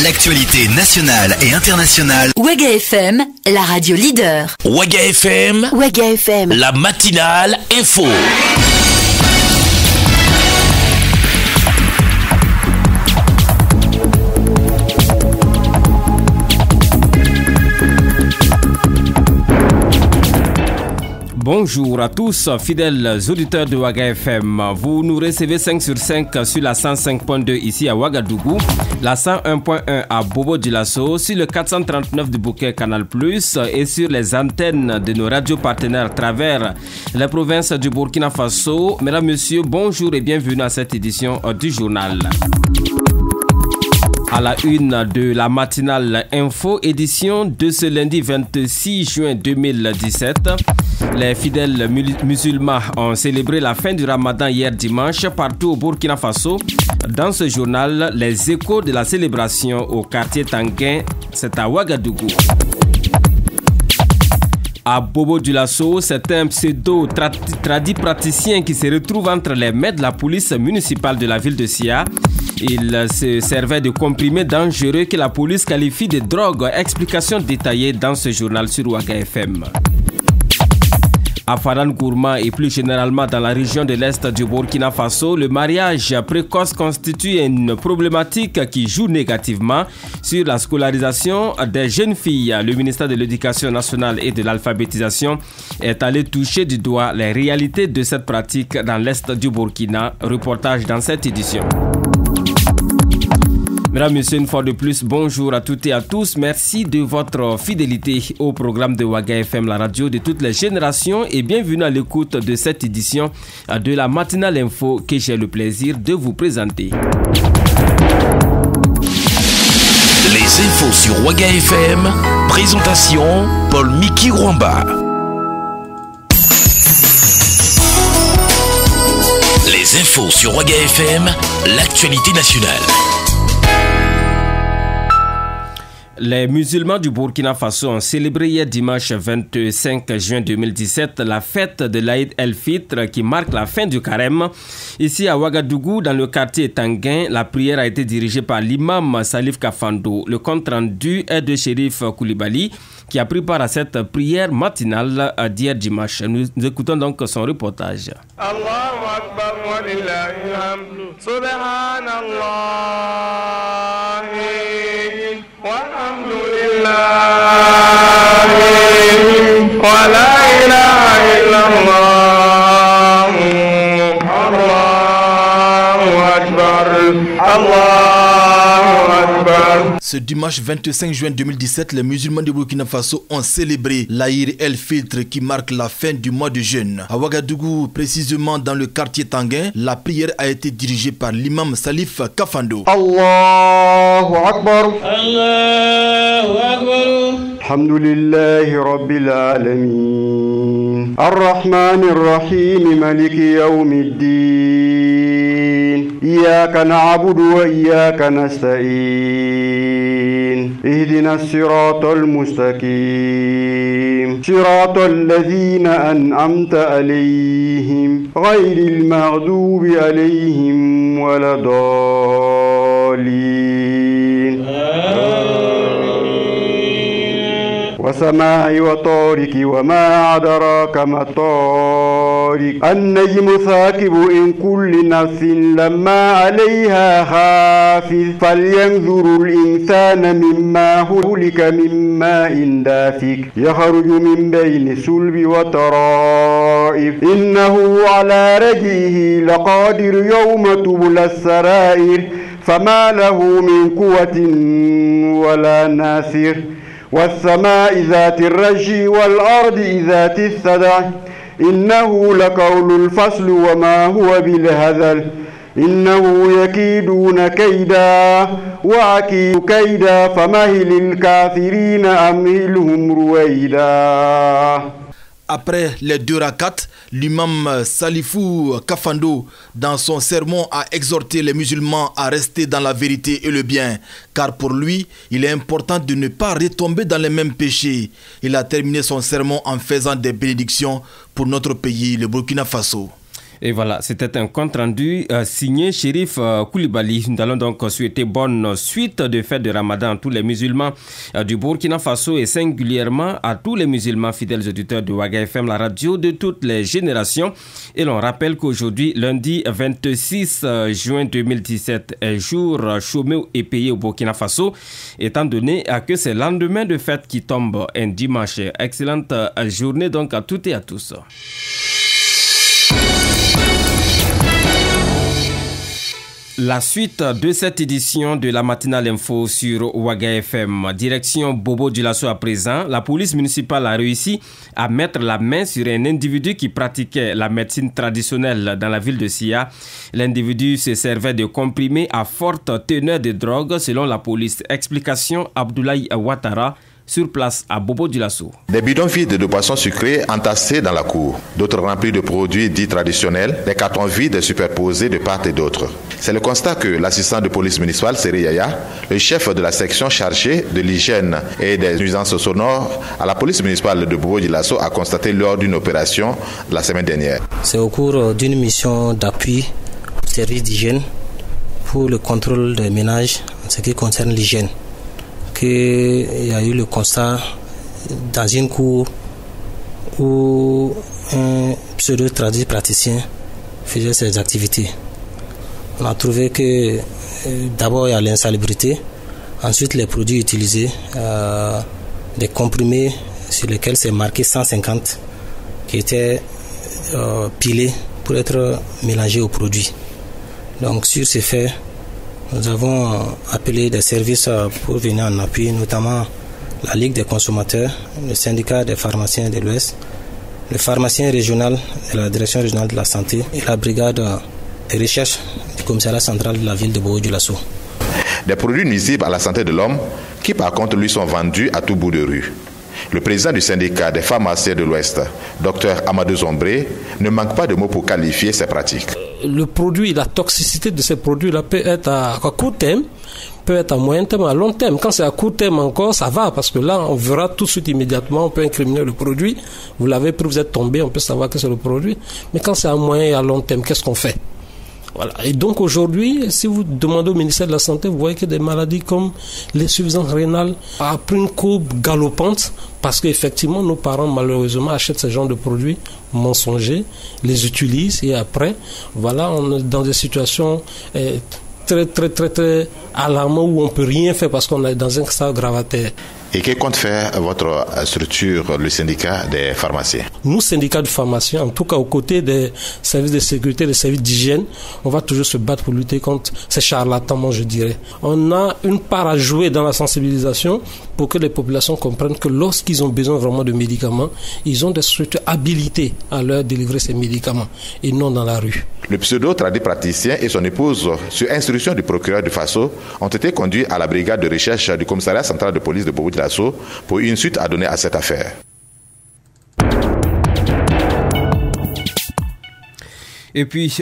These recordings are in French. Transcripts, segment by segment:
L'actualité nationale et internationale. Waga FM, la radio leader. Waga FM, la matinale info. Bonjour à tous, fidèles auditeurs de Waga FM. Vous nous recevez 5 sur 5 sur la 105.2 ici à Ouagadougou, la 101.1 à Bobo-Dioulasso, sur le 439 du bouquet Canal+, et sur les antennes de nos radios partenaires à travers les provinces du Burkina Faso. Mesdames, Messieurs, bonjour et bienvenue à cette édition du journal. À la une de la matinale info, édition de ce lundi 26 juin 2017. Les fidèles musulmans ont célébré la fin du Ramadan hier dimanche partout au Burkina Faso. Dans ce journal, les échos de la célébration au quartier Tanguin, c'est à Ouagadougou. À Bobo-Dioulasso, c'est un pseudo-tradi praticien qui se retrouve entre les mains de la police municipale de la ville de Sia. Il se servait de comprimés dangereux que la police qualifie de drogue. Explication détaillée dans ce journal sur Waga FM. À Faran Gourma et plus généralement dans la région de l'Est du Burkina Faso, le mariage précoce constitue une problématique qui joue négativement sur la scolarisation des jeunes filles. Le ministère de l'Éducation nationale et de l'alphabétisation est allé toucher du doigt les réalités de cette pratique dans l'Est du Burkina. Reportage dans cette édition. Mesdames, Messieurs, une fois de plus, bonjour à toutes et à tous. Merci de votre fidélité au programme de Waga FM, la radio de toutes les générations, et bienvenue à l'écoute de cette édition de la matinale info que j'ai le plaisir de vous présenter. Les infos sur Waga FM, présentation Paul Miki Rwamba. Les infos sur Waga FM, l'actualité nationale. Les musulmans du Burkina Faso ont célébré hier dimanche 25 juin 2017 la fête de l'Aïd el-Fitr qui marque la fin du carême. Ici à Ouagadougou, dans le quartier Tanguin, la prière a été dirigée par l'imam Salif Kafando. Le compte rendu est de Chérif Koulibaly qui a pris part à cette prière matinale d'hier dimanche. Nous écoutons donc son reportage. Allahu Akbar wa lillahi hamd. Subhanallah. Ce dimanche 25 juin 2017, les musulmans de Burkina Faso ont célébré l'Aïd el-Fitr qui marque la fin du mois de jeûne. À Ouagadougou, précisément dans le quartier Tanguin, la prière a été dirigée par l'imam Salif Kafando. Allahu Akbar. Allahu Akbar. Alhamdulillahi Rabbil Alamin. Ar-Rahmanir Rahim Maliki Yawmiddin. Iyyaka na'budu wa iyyaka nasta'in. اهدنا الصراط المستقيم صراط الذين أنعمت عليهم غير المغضوب عليهم ولا الضالين وسماء وطارق وما أدراك ما الطارق النجم ثاقب إن كل نفس لما عليها حافظ فلينظر الإنسان مما خلق من ماء دافق يخرج من بين صلب وترائب إنه على رجعه لقادر يوم تبلى السرائر فما له من قوة ولا ناصر والسماء ذات الرجي والأرض ذات الصدع إنه لقول الفصل وما هو بالهزل إنه يكيدون كيدا وأكيد كيدا فمهل الكافرين أمهلهم رويدا. Après les deux rakats, l'imam Salifou Kafando, dans son sermon, a exhorté les musulmans à rester dans la vérité et le bien, car pour lui, il est important de ne pas retomber dans les mêmes péchés. Il a terminé son sermon en faisant des bénédictions pour notre pays, le Burkina Faso. Et voilà, c'était un compte rendu signé Chérif Koulibaly. Nous allons donc souhaiter bonne suite de fête de Ramadan à tous les musulmans du Burkina Faso et singulièrement à tous les musulmans fidèles auditeurs de Waga FM, la radio de toutes les générations. Et l'on rappelle qu'aujourd'hui, lundi 26 juin 2017, est jour chômé et payé au Burkina Faso, étant donné que c'est le lendemain de fête qui tombe un dimanche. Excellente journée donc à toutes et à tous. La suite de cette édition de la matinale info sur Waga FM. Direction Bobo Dioulasso à présent. La police municipale a réussi à mettre la main sur un individu qui pratiquait la médecine traditionnelle dans la ville de Sia. L'individu se servait de comprimés à forte teneur de drogue selon la police. Explication Abdoulaye Ouattara sur place à Bobo Dioulasso. Des bidons vides de boissons sucrées entassés dans la cour, d'autres remplis de produits dits traditionnels, des cartons vides superposés de part et d'autre. C'est le constat que l'assistant de police municipale, Seri Yaya, le chef de la section chargée de l'hygiène et des nuisances sonores à la police municipale de Bobo Dioulasso, a constaté lors d'une opération la semaine dernière. C'est au cours d'une mission d'appui au service d'hygiène pour le contrôle des ménages en ce qui concerne l'hygiène qu'il y a eu le constat dans une cour où un pseudo-tradit praticien faisait ses activités. On a trouvé que d'abord il y a l'insalubrité, ensuite les produits utilisés, des comprimés sur lesquels c'est marqué 150 qui étaient pilés pour être mélangés aux produits. Donc sur ces faits, nous avons appelé des services pour venir en appui, notamment la Ligue des consommateurs, le syndicat des pharmaciens de l'Ouest, le pharmacien régional de la direction régionale de la santé et la brigade de recherche du commissariat central de la ville de Bobo Dioulasso. Des produits nuisibles à la santé de l'homme qui par contre lui sont vendus à tout bout de rue. Le président du syndicat des pharmaciens de l'Ouest, Dr Amadou Zombré, ne manque pas de mots pour qualifier ces pratiques. Le produit, la toxicité de ces produits-là peut être à court terme, peut être à moyen terme, à long terme. Quand c'est à court terme encore, ça va, parce que là, on verra tout de suite immédiatement, on peut incriminer le produit. Vous l'avez pris, vous êtes tombé, on peut savoir que c'est le produit. Mais quand c'est à moyen et à long terme, qu'est-ce qu'on fait ? Voilà. Et donc aujourd'hui, si vous demandez au ministère de la Santé, vous voyez que des maladies comme l'insuffisance rénale a pris une courbe galopante parce qu'effectivement, nos parents malheureusement achètent ce genre de produits mensongers, les utilisent et après, voilà, on est dans des situations très alarmantes où on ne peut rien faire parce qu'on est dans un stade gravataire. Et que compte faire votre structure, le syndicat des pharmaciens ? Nous, syndicats de pharmaciens, en tout cas aux côtés des services de sécurité, des services d'hygiène, on va toujours se battre pour lutter contre ces charlatans, je dirais. On a une part à jouer dans la sensibilisation pour que les populations comprennent que lorsqu'ils ont besoin vraiment de médicaments, ils ont des structures habilitées à leur délivrer ces médicaments et non dans la rue. Le pseudo-tradit praticien et son épouse, sur instruction du procureur de Faso, ont été conduits à la brigade de recherche du commissariat central de police de Bobo Dioulasso pour une suite à donner à cette affaire. Et puis,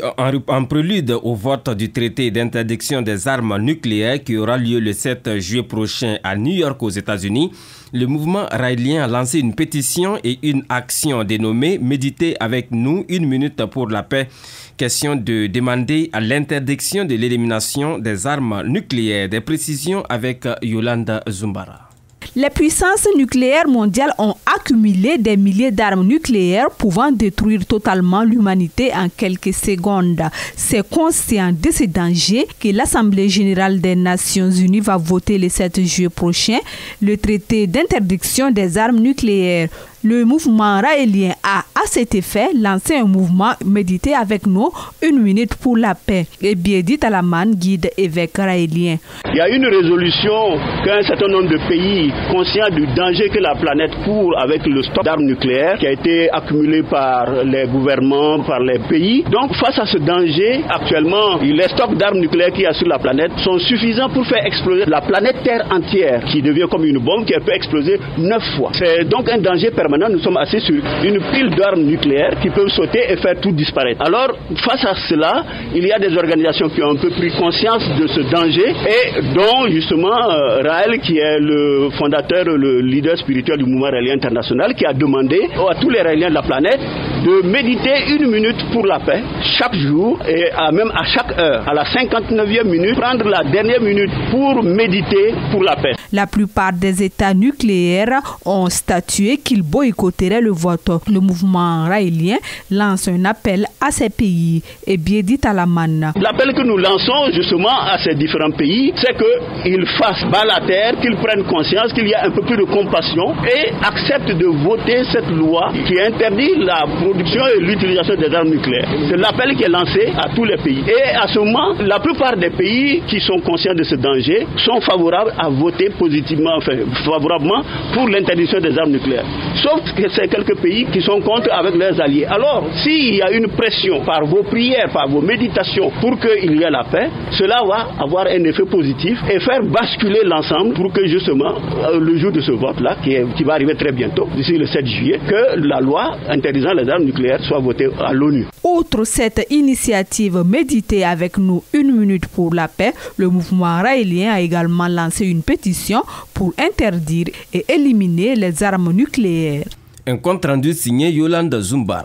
en prélude au vote du traité d'interdiction des armes nucléaires qui aura lieu le 7 juillet prochain à New York aux États-Unis, le mouvement raélien a lancé une pétition et une action dénommée « Méditer avec nous, 1 minute pour la paix ». Question de demander à l'interdiction de l'élimination des armes nucléaires. Des précisions avec Yolanda Zumbara. Les puissances nucléaires mondiales ont accumulé des milliers d'armes nucléaires pouvant détruire totalement l'humanité en quelques secondes. C'est conscient de ce danger que l'Assemblée générale des Nations unies va voter le 7 juillet prochain le traité d'interdiction des armes nucléaires. Le mouvement raélien a, à cet effet, lancé un mouvement « Méditer avec nous, 1 minute pour la paix ». Et Biedit Alaman, guide évêque raélien. Il y a une résolution qu'un certain nombre de pays, conscients du danger que la planète court avec le stock d'armes nucléaires qui a été accumulé par les gouvernements, par les pays. Donc, face à ce danger, actuellement, les stocks d'armes nucléaires qu'il y a sur la planète sont suffisants pour faire exploser la planète Terre entière, qui devient comme une bombe qui peut exploser 9 fois. C'est donc un danger permanent maintenant nous sommes assis sur une pile d'armes nucléaires qui peuvent sauter et faire tout disparaître. Alors, face à cela, il y a des organisations qui ont un peu pris conscience de ce danger et dont justement Raël, qui est le fondateur, le leader spirituel du mouvement raélien international, qui a demandé à tous les Raéliens de la planète de méditer 1 minute pour la paix chaque jour et même à chaque heure. À la 59e minute, prendre la dernière minute pour méditer pour la paix. La plupart des États nucléaires ont statué qu'ils boycotteraient le vote. Le mouvement raélien lance un appel à ces pays. Et bien dit Alaman. L'appel que nous lançons justement à ces différents pays, c'est qu'ils fassent bas la terre, qu'ils prennent conscience qu'il y a un peu plus de compassion et acceptent de voter cette loi qui interdit la production et l'utilisation des armes nucléaires. C'est l'appel qui est lancé à tous les pays. Et à ce moment, la plupart des pays qui sont conscients de ce danger sont favorables à voter positivement, favorablement pour l'interdiction des armes nucléaires. Sauf que c'est quelques pays qui sont contre avec leurs alliés. Alors, s'il y a une pression par vos prières, par vos méditations pour qu'il y ait la paix, cela va avoir un effet positif et faire basculer l'ensemble pour que justement, le jour de ce vote-là, qui va arriver très bientôt, d'ici le 7 juillet, que la loi interdisant les armes nucléaires soit votée à l'ONU. Outre cette initiative Méditer avec nous 1 minute pour la paix, le mouvement raélien a également lancé une pétition pour interdire et éliminer les armes nucléaires. Un compte rendu signé Yolande Zumbar.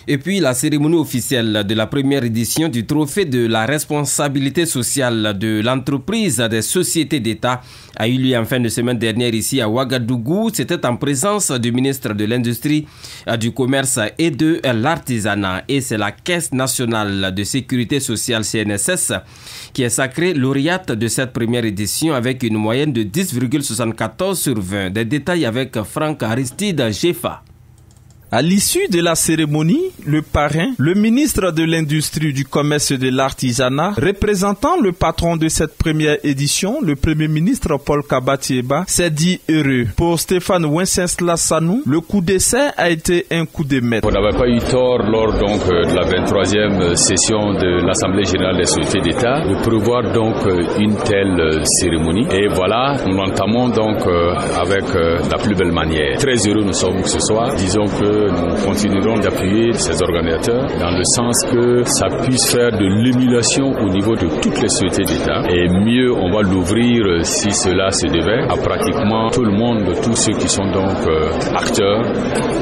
Et puis la cérémonie officielle de la première édition du trophée de la responsabilité sociale de l'entreprise des sociétés d'État a eu lieu en fin de semaine dernière ici à Ouagadougou. C'était en présence du ministre de l'Industrie, du Commerce et de l'Artisanat. Et c'est la Caisse nationale de sécurité sociale CNSS qui est sacrée lauréate de cette première édition avec une moyenne de 10,74 sur 20. Des détails avec Franck Aristide Jefa. À l'issue de la cérémonie, le parrain, le ministre de l'Industrie, du Commerce et de l'Artisanat, représentant le patron de cette première édition, le Premier ministre Paul Kabatieba, s'est dit heureux. Pour Stéphane Wenceslasanou, le coup d'essai a été un coup de maître. On n'avait pas eu tort lors de la 23e session de l'Assemblée générale des sociétés d'État de prévoir donc une telle cérémonie. Et voilà, nous l'entamons donc avec la plus belle manière. Très heureux nous sommes ce soir. Disons que nous continuerons d'appuyer ces organisateurs dans le sens que ça puisse faire de l'émulation au niveau de toutes les sociétés d'État. Et mieux, on va l'ouvrir, si cela se devait, à pratiquement tout le monde, tous ceux qui sont donc acteurs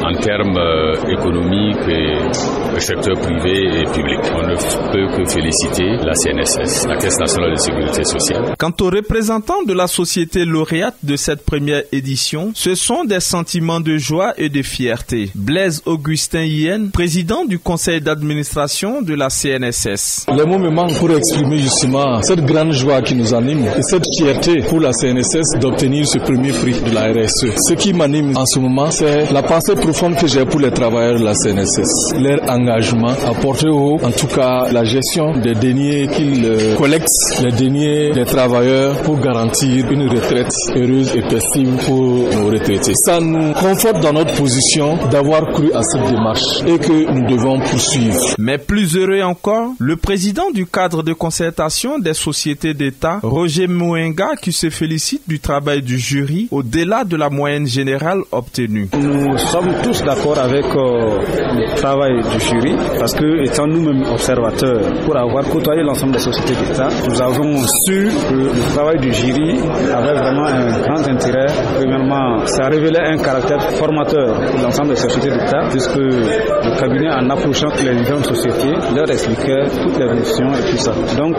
en termes économiques et le secteur privé et public. On ne peut que féliciter la CNSS, la Caisse nationale de sécurité sociale. Quant aux représentants de la société lauréate de cette première édition, ce sont des sentiments de joie et de fierté. Blaise Augustin Yen, président du conseil d'administration de la CNSS. Les mots me manquent pour exprimer justement cette grande joie qui nous anime et cette fierté pour la CNSS d'obtenir ce premier prix de la RSE. Ce qui m'anime en ce moment, c'est la pensée profonde que j'ai pour les travailleurs de la CNSS. Leur engagement à porter haut, en tout cas, la gestion des deniers qu'ils collectent, les deniers des travailleurs pour garantir une retraite heureuse et paisible pour nos retraités. Ça nous conforte dans notre position d'avoir cru à cette démarche et que nous devons poursuivre. Mais plus heureux encore, le président du cadre de concertation des sociétés d'État, Roger Mouenga, qui se félicite du travail du jury au-delà de la moyenne générale obtenue. Nous sommes tous d'accord avec le travail du jury parce que, étant nous-mêmes observateurs, pour avoir côtoyé l'ensemble des sociétés d'État, nous avons su que le travail du jury avait vraiment un grand intérêt. Premièrement, ça révélait un caractère formateur pour l'ensemble des sociétés d'État, puisque le cabinet, en approchant les différentes sociétés, leur expliquait toutes les missions et tout ça. Donc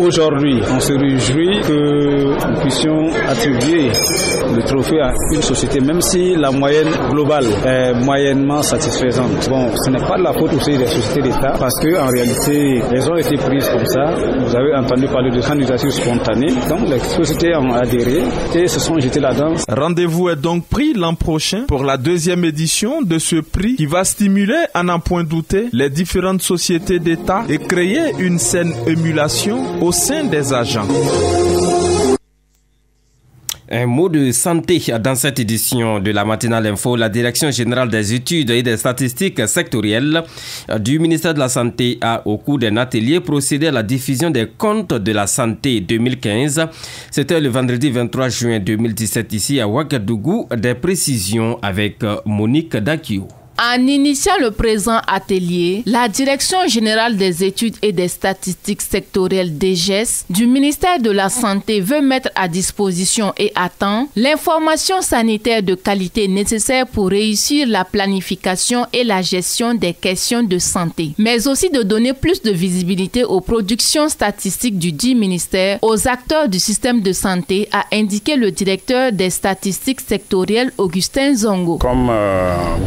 aujourd'hui, on se réjouit que nous puissions attribuer le trophée à une société, même si la moyenne globale est moyennement satisfaisante. Bon, ce n'est pas de la faute aussi des sociétés d'État, parce qu'en réalité, elles ont été prises comme ça. Vous avez entendu parler de candidature spontanée, donc les sociétés ont adhéré et se sont jetées là-dedans. Rendez-vous est donc pris l'an prochain pour la deuxième édition de ce prix qui va stimuler, à n'en point douter, les différentes sociétés d'État et créer une saine émulation au sein des agents. Un mot de santé dans cette édition de la matinale info. La Direction générale des études et des statistiques sectorielles du ministère de la Santé a, au cours d'un atelier, procédé à la diffusion des comptes de la santé 2015. C'était le vendredi 23 juin 2017 ici à Ouagadougou. Des précisions avec Monique Dakio. En initiant le présent atelier, la Direction générale des études et des statistiques sectorielles DGES du ministère de la Santé veut mettre à disposition et à temps l'information sanitaire de qualité nécessaire pour réussir la planification et la gestion des questions de santé, mais aussi de donner plus de visibilité aux productions statistiques du dit ministère, aux acteurs du système de santé, a indiqué le directeur des statistiques sectorielles Augustin Zongo. Comme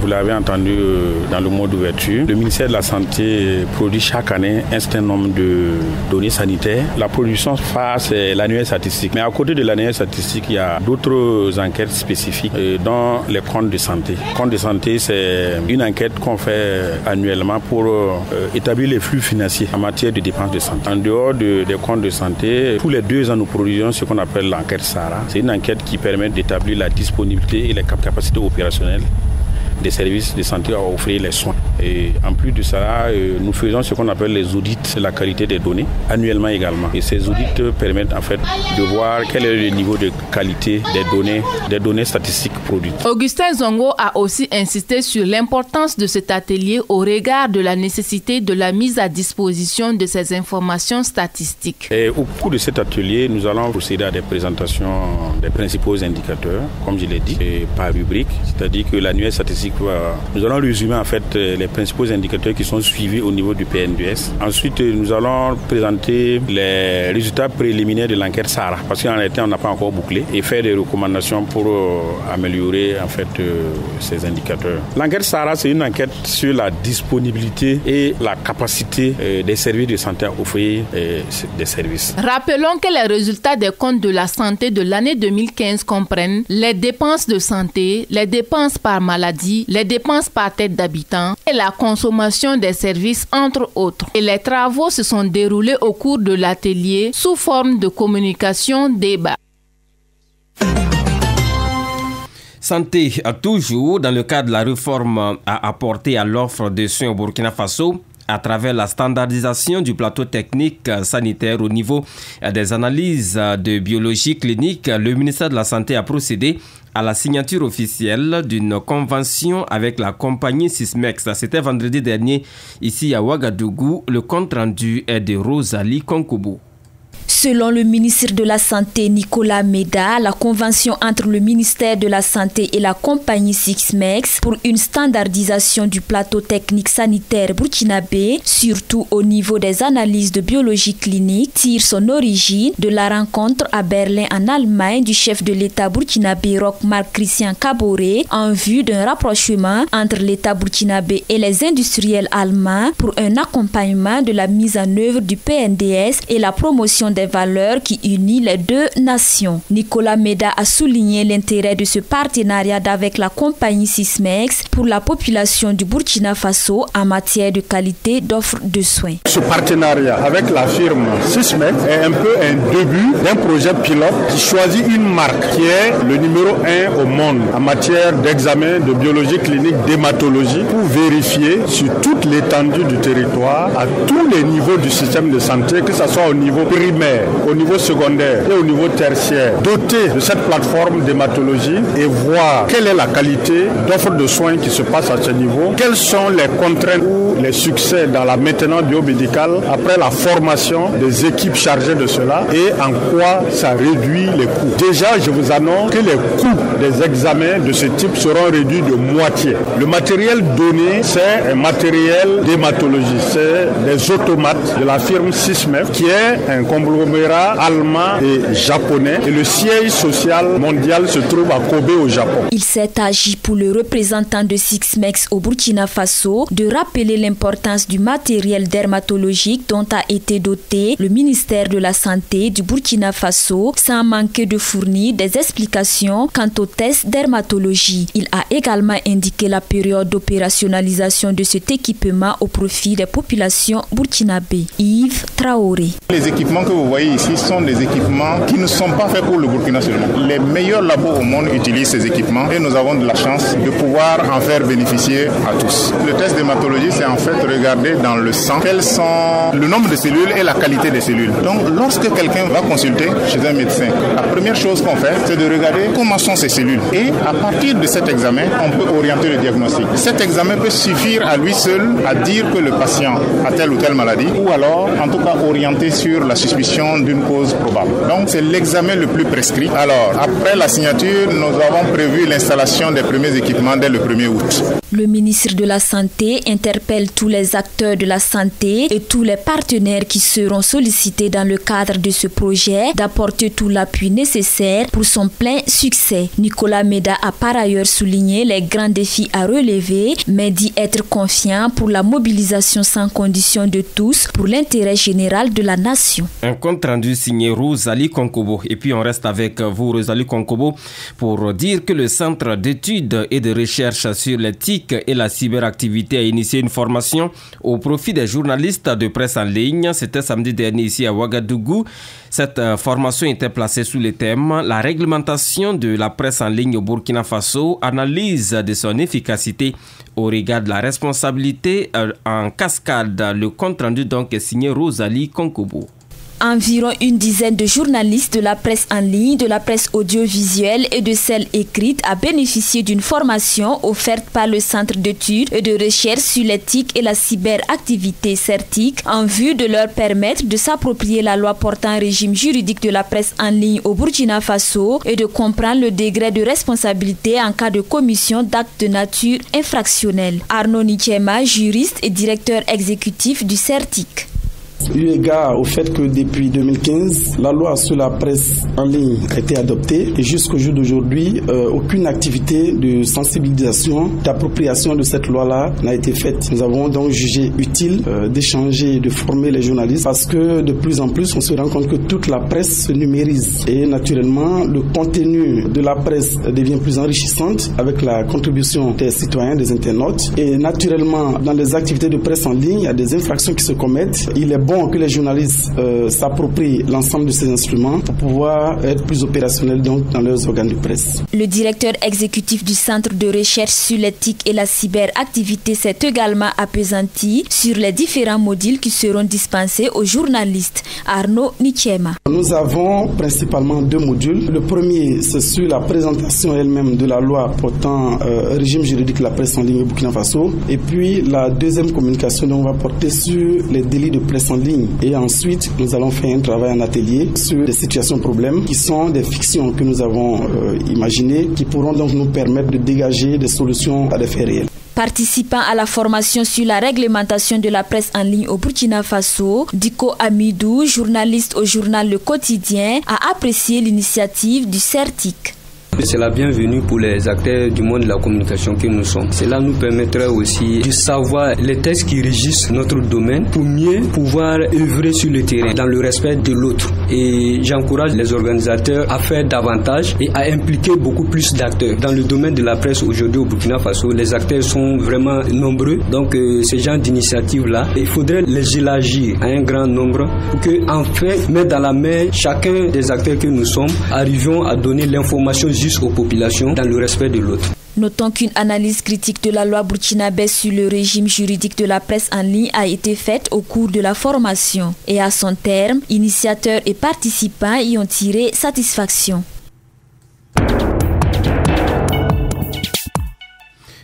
vous l'avez entendu dans le mot d'ouverture, le ministère de la Santé produit chaque année un certain nombre de données sanitaires. La production phare, c'est l'annuaire statistique. Mais à côté de l'annuaire statistique, il y a d'autres enquêtes spécifiques, dont les comptes de santé. Comptes de santé, c'est une enquête qu'on fait annuellement pour établir les flux financiers en matière de dépenses de santé. En dehors des comptes de santé, tous les 2 ans, nous produisons ce qu'on appelle l'enquête SARA. C'est une enquête qui permet d'établir la disponibilité et les capacités opérationnelles des services de santé à offrir les soins. Et en plus de ça, nous faisons ce qu'on appelle les audits de la qualité des données, annuellement également. Et ces audits permettent en fait de voir quel est le niveau de qualité des données statistiques produites. Augustin Zongo a aussi insisté sur l'importance de cet atelier au regard de la nécessité de la mise à disposition de ces informations statistiques. Et au cours de cet atelier, nous allons procéder à des présentations des principaux indicateurs, comme je l'ai dit, par rubrique, c'est-à-dire que l'annuaire statistique, nous allons résumer en fait les principaux indicateurs qui sont suivis au niveau du PNDS. Ensuite, nous allons présenter les résultats préliminaires de l'enquête SARA, parce qu'en réalité, on n'a pas encore bouclé, et faire des recommandations pour améliorer en fait ces indicateurs. L'enquête SARA, c'est une enquête sur la disponibilité et la capacité des services de santé à offrir des services. Rappelons que les résultats des comptes de la santé de l'année 2015 comprennent les dépenses de santé, les dépenses par maladie, les dépenses par tête d'habitant et la consommation des services, entre autres. Et les travaux se sont déroulés au cours de l'atelier sous forme de communication débat. Santé, toujours dans le cadre de la réforme à apporter à l'offre de soins au Burkina Faso, à travers la standardisation du plateau technique sanitaire au niveau des analyses de biologie clinique, le ministère de la Santé a procédé à la signature officielle d'une convention avec la compagnie Sysmex. C'était vendredi dernier ici à Ouagadougou. Le compte rendu est de Rosalie Konkobo. Selon le ministre de la Santé Nicolas Meda, la convention entre le ministère de la Santé et la compagnie Sysmex pour une standardisation du plateau technique sanitaire burkinabé, surtout au niveau des analyses de biologie clinique, tire son origine de la rencontre à Berlin en Allemagne du chef de l'État burkinabé Roch-Marc Christian Kaboré en vue d'un rapprochement entre l'État burkinabé et les industriels allemands pour un accompagnement de la mise en œuvre du PNDS et la promotion des valeurs qui unissent les 2 nations. Nicolas Meda a souligné l'intérêt de ce partenariat avec la compagnie Sysmex pour la population du Burkina Faso en matière de qualité d'offre de soins. Ce partenariat avec la firme Sysmex est un peu un début d'un projet pilote qui choisit une marque qui est le numéro 1 au monde en matière d'examen de biologie clinique d'hématologie pour vérifier sur toute l'étendue du territoire à tous les niveaux du système de santé, que ce soit au niveau primaire, au niveau secondaire et au niveau tertiaire, doter de cette plateforme d'hématologie et voir quelle est la qualité d'offre de soins qui se passe à ce niveau, quelles sont les contraintes ou les succès dans la maintenance biomédicale après la formation des équipes chargées de cela et en quoi ça réduit les coûts. Déjà, je vous annonce que les coûts des examens de ce type seront réduits de moitié. Le matériel donné, c'est un matériel d'hématologie, c'est des automates de la firme Sysmex qui est un conglomérat allemand et japonais et le siège social mondial se trouve à Kobe au Japon. Il s'est agi pour le représentant de Sysmex au Burkina Faso de rappeler l'importance du matériel dermatologique dont a été doté le ministère de la Santé du Burkina Faso sans manquer de fournir des explications quant aux tests dermatologie. Il a également indiqué la période d'opérationnalisation de cet équipement au profit des populations burkinabées. Yves Traoré. Les équipements que vous vous voyez ici sont des équipements qui ne sont pas faits pour le Burkina seulement. Les meilleurs labos au monde utilisent ces équipements et nous avons de la chance de pouvoir en faire bénéficier à tous. Le test d'hématologie, c'est en fait regarder dans le sang quels sont le nombre de cellules et la qualité des cellules. Donc lorsque quelqu'un va consulter chez un médecin, la première chose qu'on fait, c'est de regarder comment sont ces cellules. Et à partir de cet examen, on peut orienter le diagnostic. Cet examen peut suffire à lui seul à dire que le patient a telle ou telle maladie, ou alors en tout cas orienter sur la suspicion d'une cause probable. Donc c'est l'examen le plus prescrit. Alors après la signature, nous avons prévu l'installation des premiers équipements dès le 1er août. Le ministre de la Santé interpelle tous les acteurs de la santé et tous les partenaires qui seront sollicités dans le cadre de ce projet d'apporter tout l'appui nécessaire pour son plein succès. Nicolas Meda a par ailleurs souligné les grands défis à relever, mais dit être confiant pour la mobilisation sans condition de tous pour l'intérêt général de la nation. Un compte rendu signé Rosalie Konkobo. Et puis on reste avec vous, Rosalie Konkobo, pour dire que le Centre d'études et de recherche sur l'éthique et la cyberactivité a initié une formation au profit des journalistes de presse en ligne. C'était samedi dernier ici à Ouagadougou. Cette formation était placée sous le thème « La réglementation de la presse en ligne au Burkina Faso, analyse de son efficacité au regard de la responsabilité en cascade ». Le compte rendu donc est signé Rosalie Konkobo. Environ une dizaine de journalistes de la presse en ligne, de la presse audiovisuelle et de celle écrite a bénéficié d'une formation offerte par le Centre d'études et de recherche sur l'éthique et la cyberactivité CERTIC en vue de leur permettre de s'approprier la loi portant un régime juridique de la presse en ligne au Burkina Faso et de comprendre le degré de responsabilité en cas de commission d'actes de nature infractionnelle. Arnaud Nichema, juriste et directeur exécutif du CERTIC. Eu égard au fait que depuis 2015, la loi sur la presse en ligne a été adoptée et jusqu'au jour d'aujourd'hui, aucune activité de sensibilisation, d'appropriation de cette loi-là n'a été faite. Nous avons donc jugé utile d'échanger et de former les journalistes parce que de plus en plus, on se rend compte que toute la presse se numérise et naturellement, le contenu de la presse devient plus enrichissante avec la contribution des citoyens, des internautes et naturellement, dans les activités de presse en ligne, il y a des infractions qui se commettent. Il est bon que les journalistes s'approprient l'ensemble de ces instruments pour pouvoir être plus opérationnels donc dans leurs organes de presse. Le directeur exécutif du Centre de recherche sur l'éthique et la cyberactivité s'est également appesanti sur les différents modules qui seront dispensés aux journalistes. Arnaud Nichema. Nous avons principalement deux modules. Le premier, c'est sur la présentation elle-même de la loi portant régime juridique de la presse en ligne au Burkina Faso. Et puis la deuxième communication, on va porter sur les délits de presse en ligne. Et ensuite, nous allons faire un travail en atelier sur des situations problèmes qui sont des fictions que nous avons imaginées qui pourront donc nous permettre de dégager des solutions à des faits réels. Participant à la formation sur la réglementation de la presse en ligne au Burkina Faso, Diko Amidou, journaliste au journal Le Quotidien, a apprécié l'initiative du CERTIC. C'est la bienvenue pour les acteurs du monde de la communication que nous sommes. Cela nous permettrait aussi de savoir les textes qui régissent notre domaine pour mieux pouvoir œuvrer sur le terrain dans le respect de l'autre. Et j'encourage les organisateurs à faire davantage et à impliquer beaucoup plus d'acteurs. Dans le domaine de la presse aujourd'hui au Burkina Faso, les acteurs sont vraiment nombreux. Donc ce genre d'initiative-là, il faudrait les élargir à un grand nombre pour que, enfin, mettre dans la main chacun des acteurs que nous sommes, arrivions à donner l'information juste aux populations dans le respect de l'autre. Notons qu'une analyse critique de la loi burkinabé sur le régime juridique de la presse en ligne a été faite au cours de la formation. Et à son terme, initiateurs et participants y ont tiré satisfaction.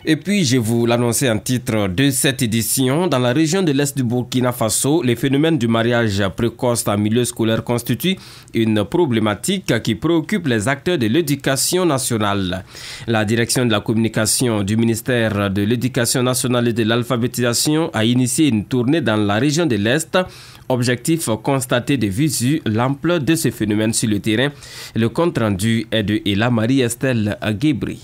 Et puis, je vous l'annonçais en titre de cette édition. Dans la région de l'Est du Burkina Faso, les phénomènes du mariage précoce en milieu scolaire constituent une problématique qui préoccupe les acteurs de l'éducation nationale. La direction de la communication du ministère de l'Éducation nationale et de l'alphabétisation a initié une tournée dans la région de l'Est. Objectif, constater de visu l'ampleur de ce phénomène sur le terrain. Le compte rendu est de Ella Marie-Estelle Guébri.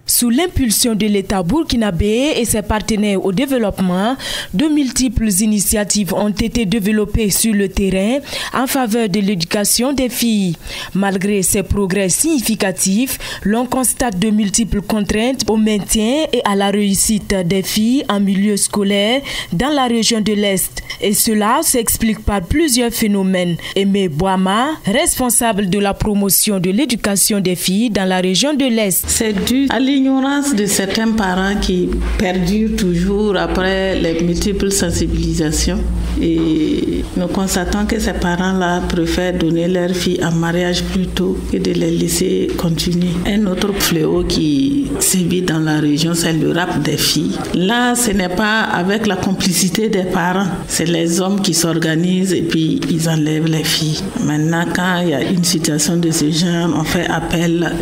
Sous l'impulsion de l'État burkinabé et ses partenaires au développement, de multiples initiatives ont été développées sur le terrain en faveur de l'éducation des filles. Malgré ces progrès significatifs, l'on constate de multiples contraintes au maintien et à la réussite des filles en milieu scolaire dans la région de l'Est. Et cela s'explique par plusieurs phénomènes. Aimé Boama, responsable de la promotion de l'éducation des filles dans la région de l'Est. C'est dû à l'ignorance de certains parents qui perdurent toujours après les multiples sensibilisations. Et nous constatons que ces parents-là préfèrent donner leurs filles en mariage plutôt que de les laisser continuer. Un autre fléau qui sévit dans la région, c'est le rap des filles. Là, ce n'est pas avec la complicité des parents, c'est les hommes qui s'organisent et puis ils enlèvent les filles. Maintenant, quand il y a une situation de ce genre, on fait appel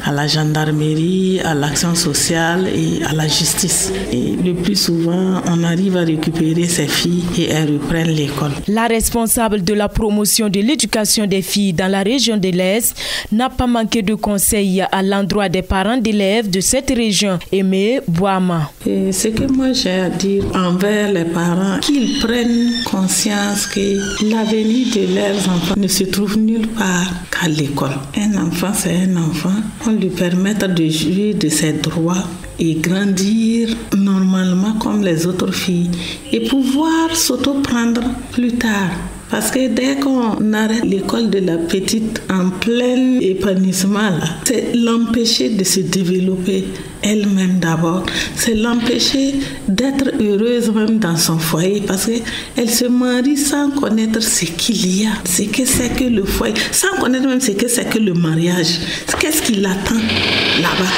à la gendarmerie, à l'action sociale et à la justice. Et le plus souvent, on arrive à récupérer ces filles et elles reprennent l'école. La responsable de la promotion de l'éducation des filles dans la région de l'Est n'a pas manqué de conseils à l'endroit des parents d'élèves de cette région. Aimé Boama. Et ce que moi j'ai à dire envers les parents, qu'ils prennent conscience que l'avenir de leurs enfants ne se trouve nulle part qu'à l'école. Un enfant, c'est un enfant. On lui permet de jouir de ses droits et grandir normalement comme les autres filles et pouvoir s'auto-prendre plus tard. Parce que dès qu'on arrête l'école de la petite en plein épanouissement, c'est l'empêcher de se développer elle-même d'abord. C'est l'empêcher d'être heureuse même dans son foyer parce qu'elle se marie sans connaître ce qu'il y a, ce que c'est que le foyer, sans connaître même ce que c'est que le mariage. Qu'est-ce qui l'attend là-bas?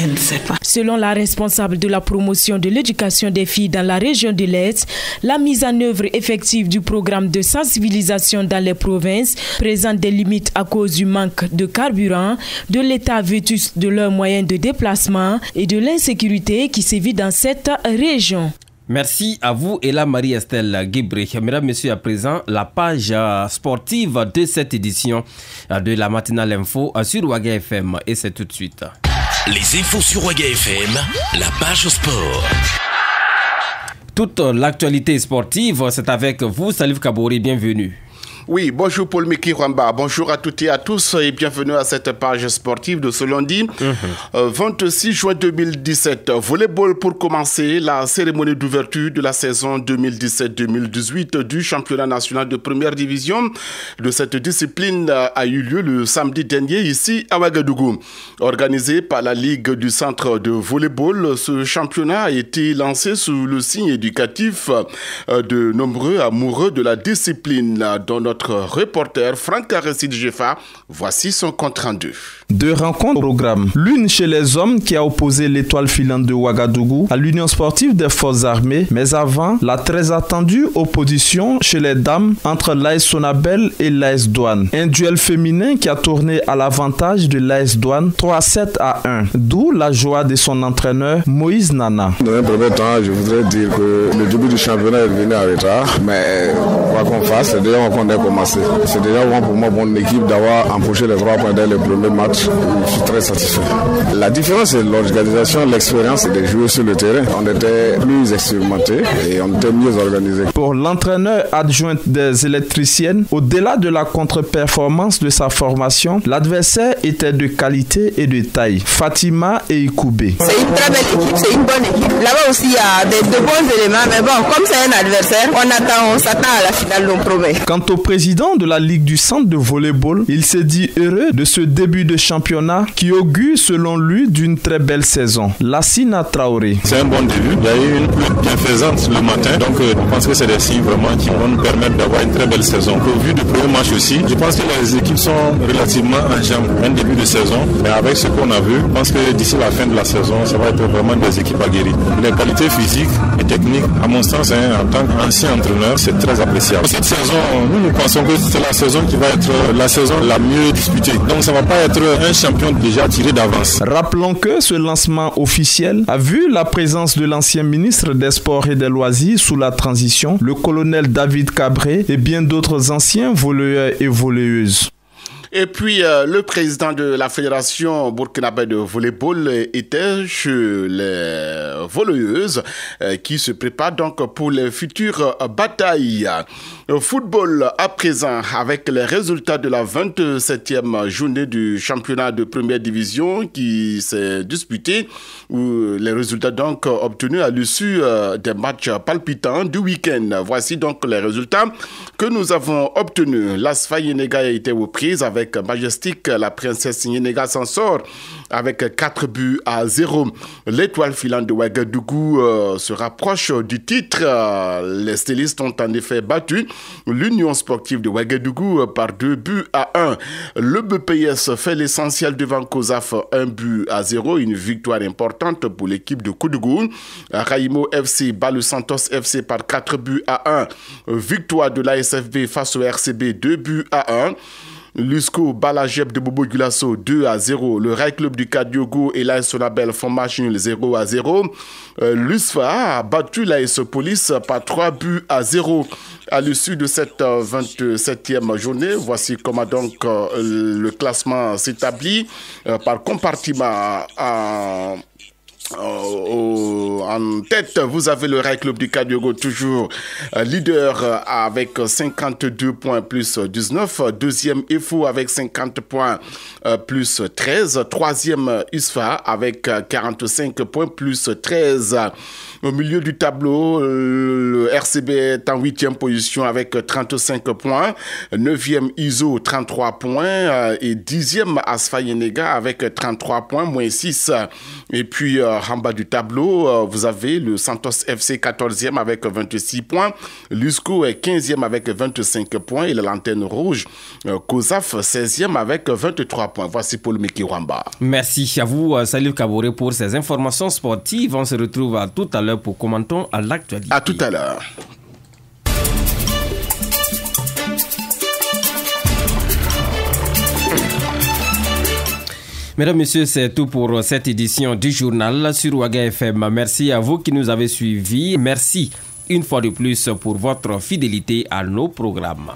Elle ne sait pas. Selon la responsable de la promotion de l'éducation des filles dans la région de l'Est, la mise en œuvre effective du programme de sensibilisation dans les provinces présente des limites à cause du manque de carburant, de l'état vétuste de leurs moyens de déplacement et de l'insécurité qui sévit dans cette région. Merci à vous et la Marie-Estelle Guibré. Mesdames, Messieurs, à présent, la page sportive de cette édition de la matinale info sur Waga FM. Et c'est tout de suite. Les infos sur Waga FM, la page sport. Toute l'actualité sportive, c'est avec vous, Salif Kabouri, bienvenue. Oui, bonjour Paul Miki Rwamba, bonjour à toutes et à tous et bienvenue à cette page sportive de ce lundi 26 juin 2017. Volleyball pour commencer, la cérémonie d'ouverture de la saison 2017-2018 du championnat national de première division de cette discipline a eu lieu le samedi dernier ici à Ouagadougou. Organisé par la Ligue du centre de volleyball, ce championnat a été lancé sous le signe éducatif de nombreux amoureux de la discipline dont notre reporter Franck Aristide Jeffa, voici son compte rendu. Deux rencontres au programme. L'une chez les hommes qui a opposé l'étoile filante de Ouagadougou à l'Union sportive des forces armées, mais avant, la très attendue opposition chez les dames entre l'AS Sonabel et l'AS Douane. Un duel féminin qui a tourné à l'avantage de l'AS Douane 3-7-1, d'où la joie de son entraîneur Moïse Nana. Dans un premier temps, je voudrais dire que le début du championnat est venu en retard, mais quoi qu'on fasse, c'est déjà qu'on a commencé. C'est déjà bon pour moi, mon équipe, d'avoir empoché les 3 points dès le premier match. Je suis très satisfait. La différence, c'est l'organisation, l'expérience des joueurs sur le terrain. On était plus expérimentés et on était mieux organisés. Pour l'entraîneur adjoint des électriciennes, au-delà de la contre-performance de sa formation, l'adversaire était de qualité et de taille. Fatima et Ikoubé. C'est une très belle équipe, c'est une bonne équipe. Là-bas aussi, il y a de bons éléments, mais bon, comme c'est un adversaire, on s'attend à la finale, on promet. Quant au président de la Ligue du centre de volleyball, il s'est dit heureux de ce début de championnat qui augure selon lui d'une très belle saison. Lassina Traoré. C'est un bon début. Il y a eu une pluie bienfaisante le matin, donc je pense que c'est des signes vraiment qui vont nous permettre d'avoir une très belle saison. Au vu du premier match aussi, je pense que les équipes sont relativement en jambes, un début de saison, mais avec ce qu'on a vu, je pense que d'ici la fin de la saison, ça va être vraiment des équipes aguerries. Les qualités physiques et techniques, à mon sens, en tant qu'ancien entraîneur, c'est très appréciable. Cette saison, nous pensons que c'est la saison qui va être la saison la mieux disputée. Donc ça ne va pas être un champion déjà tiré d'avance. Rappelons que ce lancement officiel a vu la présence de l'ancien ministre des Sports et des Loisirs sous la transition, le colonel David Cabré et bien d'autres anciens volleyeurs et volleyeuses. Et puis, le président de la Fédération burkinabé de volleyball était chez les volleyeuses qui se préparent donc pour les futures batailles. Football à présent avec les résultats de la 27e journée du championnat de première division qui s'est disputée. Les résultats donc obtenus à l'issue des matchs palpitants du week-end. Voici donc les résultats que nous avons obtenus. L'ASFA Yenega a été reprise avec Majestic. La princesse Yenega s'en sort avec 4-0. L'étoile filante de Ouagadougou se rapproche du titre. Les stylistes ont en effet battu l'Union sportive de Ouagadougou par 2-1. Le BPS fait l'essentiel devant COSAF 1-0. Une victoire importante pour l'équipe de Koudougou. Raïmo FC bat le Santos FC par 4-1. Victoire de l'ASFB face au RCB 2-1. Lusco bat la JEP de Bobo Gulasso 2-0. Le Rail Club du Kadiogo et l'AS Sonabel font match nul 0-0. L'USFA a battu l'AS Police par 3-0. À l'issue de cette 27e journée, voici comment donc le classement s'établit par compartiment. En tête, vous avez le Rail Club du Kadiogo, toujours leader avec 52 points plus 19. Deuxième EFO avec 50 points plus 13. Troisième USFA avec 45 points plus 13. Au milieu du tableau, le RCB est en 8e position avec 35 points. 9e ISO, 33 points. Et 10e Asfa Yenega avec 33 points, moins 6. Et puis, en bas du tableau, vous avez le Santos FC 14e avec 26 points. Lusco est 15e avec 25 points. Et la Lanterne Rouge, COSAF 16e avec 23 points. Voici Paul Mekiwamba. Merci à vous, Salif Kaboré, pour ces informations sportives. On se retrouve à tout à l'heure pour commentons à l'actualité. À tout à l'heure. Mesdames, Messieurs, c'est tout pour cette édition du journal sur Ouaga FM. Merci à vous qui nous avez suivis. Merci une fois de plus pour votre fidélité à nos programmes.